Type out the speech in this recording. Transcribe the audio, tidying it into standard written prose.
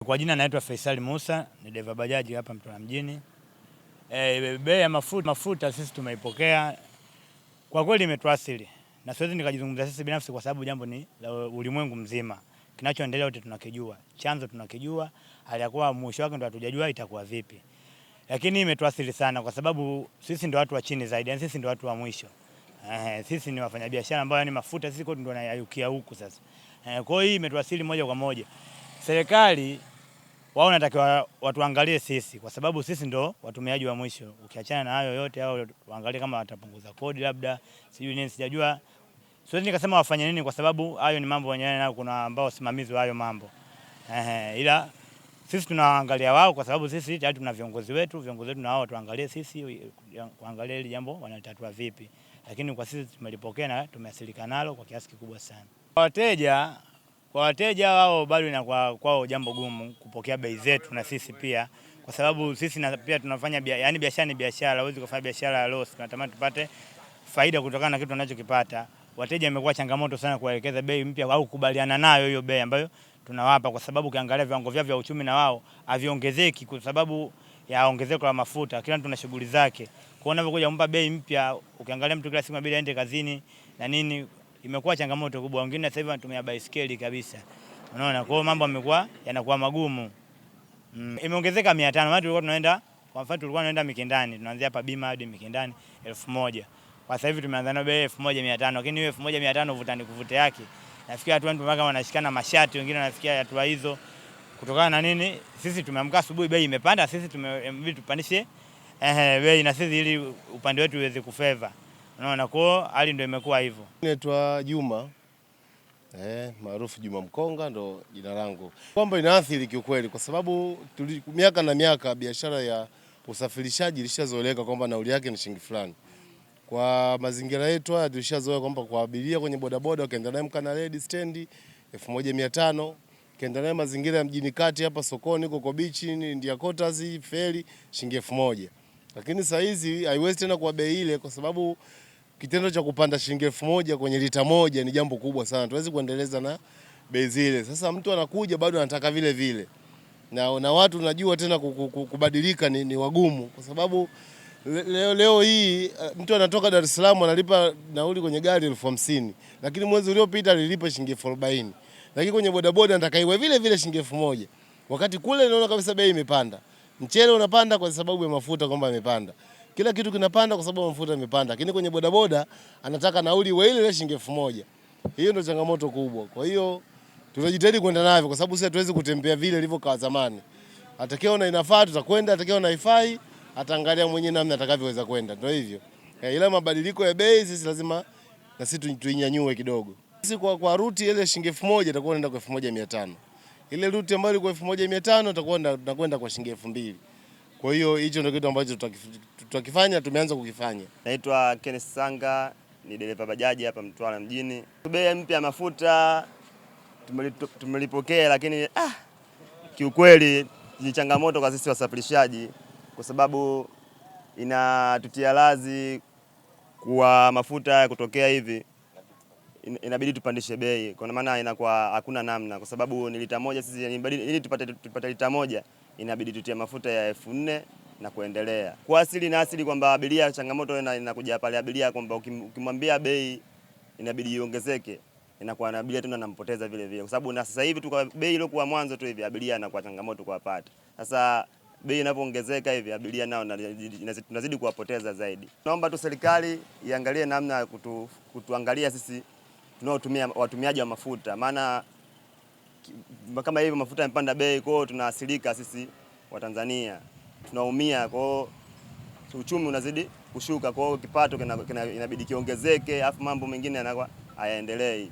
Kwa jina naitwa Faisal Musa, ni dereva bajaji hapa Mtwara mjini. Bei ya mafuta sisi tumeipokea. Kwa kweli imetuathiri. Na siwezi nikajizungumza sisi binafsi kwa sababu jambo ni la ulimwengu mzima. Kinachoendelea wote tunakijua. Chanzo tunakijua, hali ya kuwa mwisho wake ndo hatujajua itakuwa vipi. Lakini imetuathiri sana kwa sababu sisi ndo watu wa chini zaidi, yani sisi ndo watu wa mwisho. Sisi ni wafanyabiashara ambao yani mafuta sisi kwetu ndo yanayukia huku sasa. Kwa hiyo hii imetuathiri moja kwa moja. Serikali wao wanatakiwa watuangalie sisi kwa sababu sisi ndo watumiaji wa mwisho. Ukiachana na hayo yote hao waangalie kama watapunguza kodi labda, sijui nini sijajua. Siwezi nikasema wafanye nini kwa sababu hayo ni mambo wenyewe na kuna ambao wasimamizi wa hayo mambo. Ila sisi tunaangalia wao kwa sababu sisi tayari tuna viongozi wetu na wao tuangalie sisi kuangalia hili jambo wanatatua vipi. Lakini kwa sisi tumelipokea na tumeasilika nalo kwa kiasi kikubwa sana. Kwa wateja wao bado inakuwa kwao jambo gumu kupokea bei zetu na sisi pia kwa sababu sisi pia tunafanya yani biashara ni biashara, huwezi kufanya biashara ya loss. Tunatamani tupate faida kutokana na kitu tunachokipata. Wateja imekuwa changamoto sana kuelekeza bei mpya au kukubaliana nayo hiyo bei ambayo tunawapa kwa sababu ukiangalia viwango vyao vya uchumi na wao haviongezeki kwa sababu ya ongezeko la mafuta. Kila mtu ana shughuli zake. Kwa unapokuja kumpa bei mpya, ukiangalia mtu kila siku inabidi aende kazini na nini, imekuwa changamoto kubwa. Wengine sasa hivi wanatumia baisikeli kabisa. Unaona, kwa hiyo mambo yamekuwa yanakuwa magumu. Imeongezeka 500. Maana tulikuwa tunaenda, kwa mfano tulikuwa tunaenda Mikindani, tunaanzia hapa Bima hadi Mikindani 1000. Kwa sasa hivi tumeanza na bei 1500, lakini hiyo 1500 vuta ni kuvute yake. Nafikia watu wengi mpaka wanashikana mashati, wengine wanafikia hatua hizo. Kutokana na nini? Sisi tumeamka asubuhi bei imepanda, sisi tumebidi tupandishe bei na sisi ili upande wetu uweze kufeva. Unaona, kwa hali ndio imekuwa hivyo. Naitwa Juma maarufu Juma Mkonga ndo jina langu. Kwamba inaathiri kiukweli kwa sababu miaka na miaka biashara ya usafirishaji ilishazoeleka kwamba nauli yake ni shilingi fulani. Kwa mazingira yetu haya tulishazoea kwamba kwa abiria kwenye bodaboda ukienda naye Mkanaledi stendi 1500, ukienda naye mazingira ya mjini kati hapa sokoni Coco Beach India Quarters feri shilingi 1000. Lakini saa hizi haiwezi tena kwa bei ile kwa sababu kitendo cha kupanda shilingi 1000 kwenye lita moja ni jambo kubwa sana. Tuwezi kuendeleza na bei zile. Sasa mtu anakuja bado anataka vile vile. Na watu najua tena kubadilika ni wagumu kwa sababu leo hii mtu anatoka Dar es Salaam analipa nauli kwenye gari 50,000, lakini mwezi uliopita alilipa shilingi 40,000. Lakini kwenye bodaboda anataka iwe vile vile shilingi 1000. Wakati kule naona kabisa bei imepanda. Mchele unapanda kwa sababu ya mafuta kwamba yamepanda. Kila kitu kinapanda kwa sababu mafuta yamepanda. Lakini kwenye bodaboda anataka nauli iwe ile shilingi 1000. Hiyo ndio changamoto kubwa. Kwa hiyo tunajitahidi kwenda navyo kwa sababu sisi hatuwezi kutembea vile ilivyokuwa zamani. Atakayeona inafaa tutakwenda, atakayeona haifai ataangalia mwenyewe namna atakavyoweza kwenda. Ndio hivyo. Ila mabadiliko ya bei sisi lazima na sisi tuinyanyue kidogo. Sisi kwa ruti ile shilingi 1000 itakuwa inaenda kwa 1500. Ile ruti ambayo ilikuwa 1500 tutakwenda kwa shilingi 2000. Kwa hiyo hicho ndio kitu ambacho tutakifanya, tumeanza kukifanya. Naitwa Kenneth Sanga, ni dereva bajaji hapa Mtwara mjini. Bei mpya ya mafuta tumelipokea, lakini kiukweli ni changamoto kwa sisi wasafirishaji kwa sababu inatutia lazi kwa mafuta kutokea hivi inabidi tupandishe bei. Kwa maana inakuwa hakuna namna kwa sababu ni lita moja sisi ili tupate lita moja inabidi tutie mafuta ya 4000 na kuendelea. Kwa asili kwamba abiria changamoto inakuja pale abiria kwamba ukimwambia bei inabidi iongezeke inakuwa na abiria tena anampoteza vile vile kwa sababu na sasa hivi tu kwa bei ile kwa mwanzo tu hivi abiria anakuwa changamoto kuwapata. Sasa bei inapoongezeka hivi abiria nao tunazidi kuwapoteza zaidi. Naomba tu serikali iangalie namna ya kutuangalia sisi tunaotumia watumiaji wa mafuta, maana kama hivi mafuta yamepanda bei, kwa hiyo tunaathirika sisi wa Tanzania, tunaumia, kwa hiyo uchumi unazidi kushuka, kwa hiyo kipato inabidi kiongezeke, afu mambo mengine yanakuwa hayaendelei.